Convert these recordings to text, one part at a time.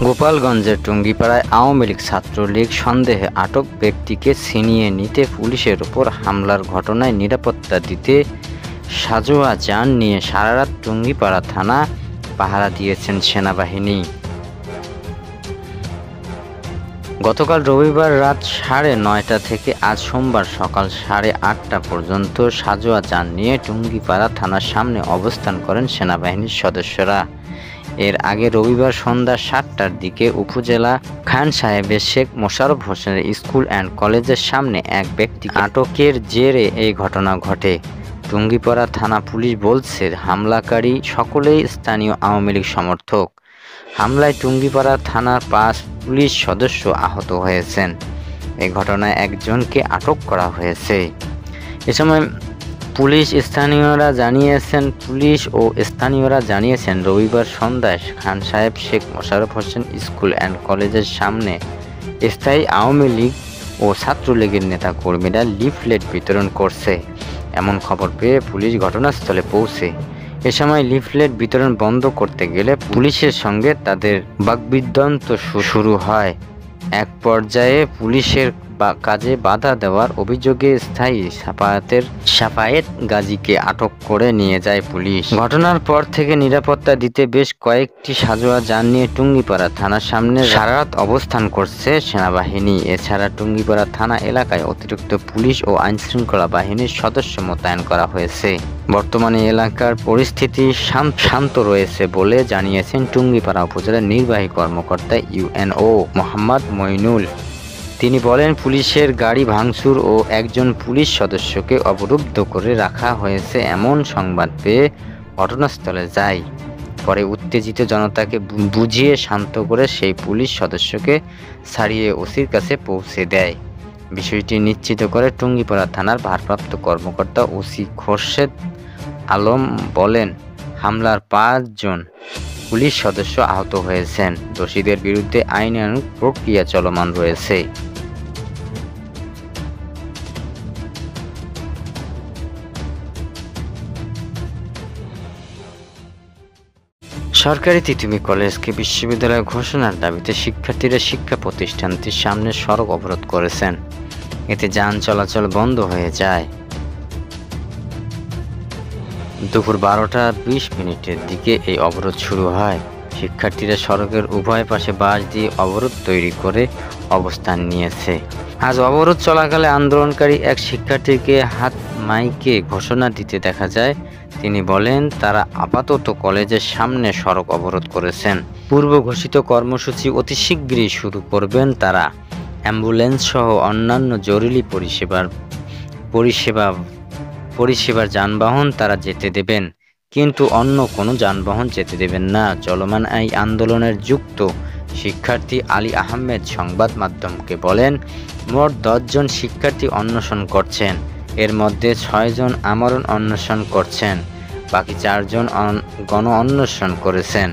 গোপালগঞ্জের টুঙ্গিপাড়ায় আওয়ামী লীগ ছাত্রলীগ সন্দেহে আটক ব্যক্তিকে ছিনিয়ে নিতে পুলিশের ওপর হামলার ঘটনায় নিরাপত্তা দিতে সাঁজোয়া যান নিয়ে সারারাত টুঙ্গিপাড়া থানা পাহারা দিয়েছেন সেনাবাহিনী। গতকাল রবিবার রাত 9:30 থেকে আজ সোমবার সকাল 8:30 পর্যন্ত সাঁজোয়া যান নিয়ে টুঙ্গিপাড়া থানার সামনে অবস্থান করেন সেনাবাহিনীর সদস্যরা। এর আগে রবিবার সন্ধ্যা 7টার দিকে উপজেলা খান সাহেবের শেখ মোশাররফ হোসেনের স্কুল অ্যান্ড কলেজের সামনে এক ব্যক্তিকে আটকের জেরে এই ঘটনা ঘটে। টুঙ্গিপাড়া থানা পুলিশ বলছে, হামলাকারী সকলেই স্থানীয় আওয়ামী লীগ সমর্থক। হামলায় টুঙ্গিপাড়া থানার 5 পুলিশ সদস্য আহত হয়েছেন। এই ঘটনায় একজনকে আটক করা হয়েছে। এ সময় পুলিশ ও স্থানীয়রা জানিয়েছেন রবিবার সন্ধ্যায় খান সাহেব শেখ মোশাররফ হোসেন স্কুল অ্যান্ড কলেজের সামনে স্থায়ী আওয়ামী লীগ ও ছাত্রলীগের নেতাকর্মীরা লিফলেট বিতরণ করছে এমন খবর পেয়ে পুলিশ ঘটনাস্থলে পৌঁছে। এ সময় লিফলেট বিতরণ বন্ধ করতে গেলে পুলিশের সঙ্গে তাদের বাকবিতণ্ডা শুরু হয়। এক পর্যায়ে পুলিশের কাজে বাধা দেওয়ার অভিযোগে স্থায়ী সাফায়েত গাজীকে আটক করে নিয়ে যায় পুলিশ। ঘটনার পর থেকে নিরাপত্তা দিতে বেশ কয়েকটি সাঁজোয়া যান নিয়ে টুঙ্গিপাড়া থানার সামনে সারারাত অবস্থান করছে সেনাবাহিনী। এছাড়া টুঙ্গিপাড়া থানা এলাকায় অতিরিক্ত পুলিশ ও আইনশৃঙ্খলা বাহিনীর সদস্য মোতায়েন করা হয়েছে। বর্তমানে এলাকার পরিস্থিতি শান্ত রয়েছে বলে জানিয়েছেন টুঙ্গিপাড়া উপজেলার নির্বাহী কর্মকর্তা ইউএনও মোহাম্মদ মইনুল। তিনি বলেন, পুলিশের গাড়ি ভাঙচুর ও একজন পুলিশ সদস্যকে অবরুদ্ধ করে রাখা হয়েছে এমন সংবাদ পেয়ে ঘটনাস্থলে যায়। পরে উত্তেজিত জনতাকে বুঝিয়ে শান্ত করে সেই পুলিশ সদস্যকে ছাড়িয়ে ওসির কাছে পৌঁছে দেয়। বিষয়টি নিশ্চিত করে টুঙ্গিপাড়া থানার ভারপ্রাপ্ত কর্মকর্তা ওসি খোরশেদ আলম বলেন, হামলার 5 জন পুলিশ সদস্য আহত হয়েছেন। দোষীদের বিরুদ্ধে আইনানুগ প্রক্রিয়া চলমান রয়েছে। সরকারি তিতুমী কলেজকে বিশ্ববিদ্যালয় ঘোষণার দাবিতে শিক্ষার্থীরা শিক্ষা প্রতিষ্ঠানটির সামনে সড়ক অবরোধ করেছেন। এতে যান চলাচল বন্ধ হয়ে যায়। দুপুর 12:20 দিকে এই অবরোধ শুরু হয়। শিক্ষার্থীরা সড়কের উভয় পাশে বাঁশ দিয়ে অবরোধ তৈরি করে অবস্থান নিয়েছে। আজ অবরোধ চলাকালে আন্দোলনকারী এক শিক্ষার্থীকে হাত মাইকে ঘোষণা দিতে দেখা যায়। তিনি বলেন, তারা আপাতত কলেজের সামনে সড়ক অবরোধ করেছেন। পূর্ব ঘোষিত কর্মসূচি অতি শীঘ্রই শুরু করবেন তারা। অ্যাম্বুলেন্স সহ অন্যান্য জরুরি পরিষেবার যানবাহন তারা যেতে দেবেন, কিন্তু অন্য কোনো যানবাহন যেতে দেবেন না। চলমান এই আন্দোলনের যুক্ত শিক্ষার্থী আলী আহমেদ সংবাদ মাধ্যমকে বলেন, মোট 10 জন শিক্ষার্থী অনশন করছেন। এর মধ্যে 6 জন আমরণ অনশন করছেন, বাকি 4 জন গণ অনশন করেছেন।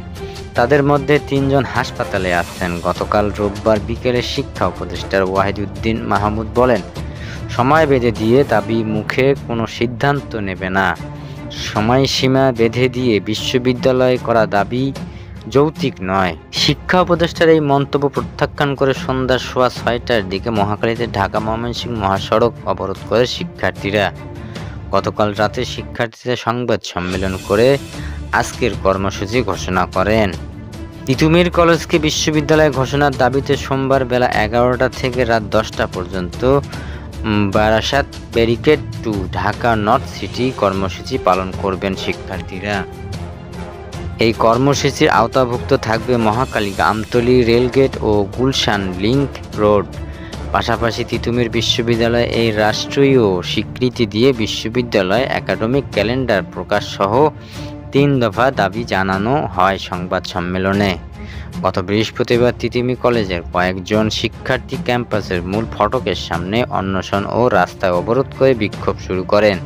তাদের মধ্যে 3 জন হাসপাতালে আছেন। গতকাল রোববার বিকেলে শিক্ষা উপদেষ্টা ওয়াহিদুদ্দিন মাহমুদ বলেন, সময় বেঁধে দিয়ে দাবি মুখে কোনো সিদ্ধান্ত নেবে না। সময়সীমা বেঁধে দিয়ে বিশ্ববিদ্যালয় করা দাবি যৌক্তিক নয়। শিক্ষা উপদেষ্টার এই মন্তব্য প্রত্যাখ্যান করে সন্ধ্যা 6:15 দিকে মহাখালীতে ঢাকা ময়মনসিংহ মহাসড়ক অবরোধ করে শিক্ষার্থীরা। গতকাল রাতে শিক্ষার্থীরা সংবাদ সম্মেলন করে আজকের কর্মসূচি ঘোষণা করেন। তিতুমীর কলেজকে বিশ্ববিদ্যালয় ঘোষণার দাবিতে সোমবার বেলা 11টা থেকে রাত 10টা পর্যন্ত Barasat barricade two Dhaka north city কর্মসূচি পালন করবেন শিক্ষার্থীরা। এই কর্মসূচির আওতাভুক্ত থাকবে মহাখালী, আমতলী, রেলগেট ও গুলশান লিংক রোড। পাশাপাশি তিতুমীর বিশ্ববিদ্যালয় এই রাষ্ট্রীয় স্বীকৃতি দিয়ে বিশ্ববিদ্যালয় একাডেমিক ক্যালেন্ডার প্রকাশ সহ 3 দফা দাবি জানানো হয় সংবাদ সম্মেলনে। গত বৃহস্পতিবার তিতুমী কলেজের কয়েকজন শিক্ষার্থী ক্যাম্পাসের মূল ফটকের সামনে অনশন ও রাস্তায় অবরোধ করে বিক্ষোভ শুরু করেন।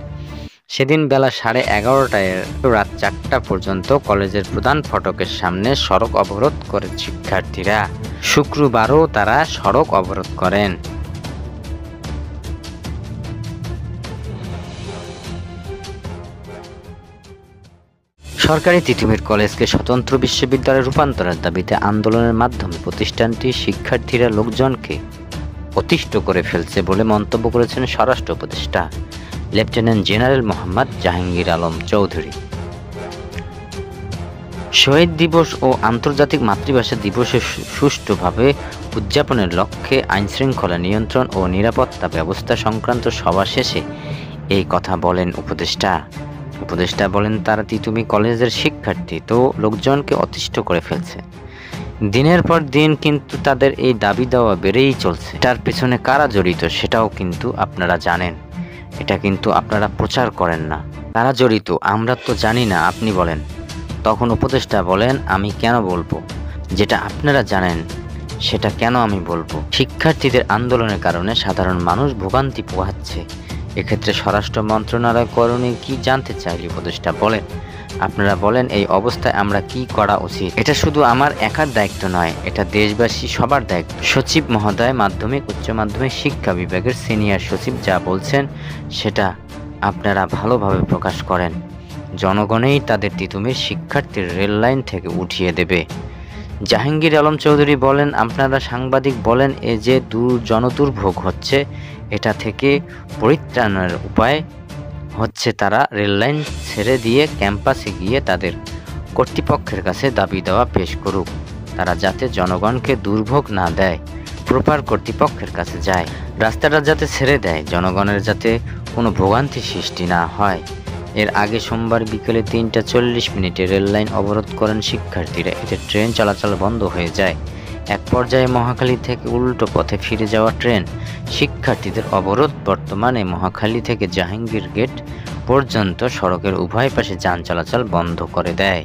সেদিন বেলা 11:30টায় রাত 4টা পর্যন্ত কলেজের প্রধান ফটকের সামনে সড়ক অবরোধ করেন শিক্ষার্থীরা। শুক্রবারও তারা সড়ক অবরোধ করেন। সরকারি তিতুমির কলেজকে স্বতন্ত্র বিশ্ববিদ্যালয়ে রূপান্তরের দাবিতে আন্দোলনের মাধ্যমে প্রতিষ্ঠানটি শিক্ষার্থীরা লোকজনকে অতিষ্ঠ করে ফেলছে বলে মন্তব্য করেছেন স্বরাষ্ট্র উপদেষ্টা লেফটেন্যান্ট জেনারেল মোহাম্মদ জাহাঙ্গীর আলম চৌধুরী। শহীদ দিবস ও আন্তর্জাতিক মাতৃভাষা দিবসে সুষ্ঠুভাবে উদযাপনের লক্ষ্যে আইনশৃঙ্খলা নিয়ন্ত্রণ ও নিরাপত্তা ব্যবস্থা সংক্রান্ত সভা শেষে এই কথা বলেন উপদেষ্টা বলেন, তারা তিতুমি কলেজের শিক্ষার্থী তো লোকজনকে অতিষ্ঠ করে ফেলছে। দিনের পর দিন কিন্তু তাদের এই দাবি দেওয়া বেড়েই চলছে। তার পেছনে কারা জড়িত সেটাও কিন্তু আপনারা জানেন, এটা কিন্তু আপনারা প্রচার করেন না। কারা জড়িত আমরা তো জানি না, আপনি বলেন। তখন উপদেষ্টা বলেন, আমি কেন বলবো? যেটা আপনারা জানেন সেটা কেন আমি বলবো? শিক্ষার্থীদের আন্দোলনের কারণে সাধারণ মানুষ ভোগান্তি পোহাচ্ছে। এক্ষেত্রে স্বরাষ্ট্র মন্ত্রণালয় করণীয় কি জানতে চাইলে উপদেষ্টা বলেন, আপনারা বলেন এই অবস্থায় আমরা কি করা উচিত? এটা শুধু আমার একার দায়িত্ব নয়, এটা দেশবাসী সবার দায়িত্ব। সচিব মহোদয় মাধ্যমিক উচ্চ মাধ্যমিক শিক্ষা বিভাগের সিনিয়র সচিব যা বলছেন সেটা আপনারা ভালোভাবে প্রকাশ করেন। জনগণেই তাদের তিতুমির শিক্ষার্থীর রেল লাইন থেকে উঠিয়ে দেবে। জাহাঙ্গীর আলম চৌধুরী বলেন, আপনারা সাংবাদিক বলেন এ যে জনদুর্ভোগ হচ্ছে, এটা থেকে পরিত্রাণের উপায় হচ্ছে তারা রেললাইন ছেড়ে দিয়ে ক্যাম্পাসে গিয়ে তাদের কর্তৃপক্ষের কাছে দাবি দেওয়া পেশ করুক। তারা যাতে জনগণকে দুর্ভোগ না দেয়, প্রপার কর্তৃপক্ষের কাছে যায়, রাস্তাটা যাতে ছেড়ে দেয়, জনগণের যাতে কোনো ভোগান্তি সৃষ্টি না হয়। এর আগে সোমবার বিকেলে ৩টা ৪০ রেললাইন অবরোধ করেন শিক্ষার্থীরা। এতে ট্রেন চলাচল বন্ধ হয়ে যায়। এক পর্যায়ে মহাখালী থেকে উল্টো পথে ফিরে যাওয়া ট্রেন শিক্ষার্থীদের অবরোধ বর্তমানে মহাখালী থেকে জাহাঙ্গীর গেট পর্যন্ত সড়কের উভয় পাশে যান চলাচল বন্ধ করে দেয়।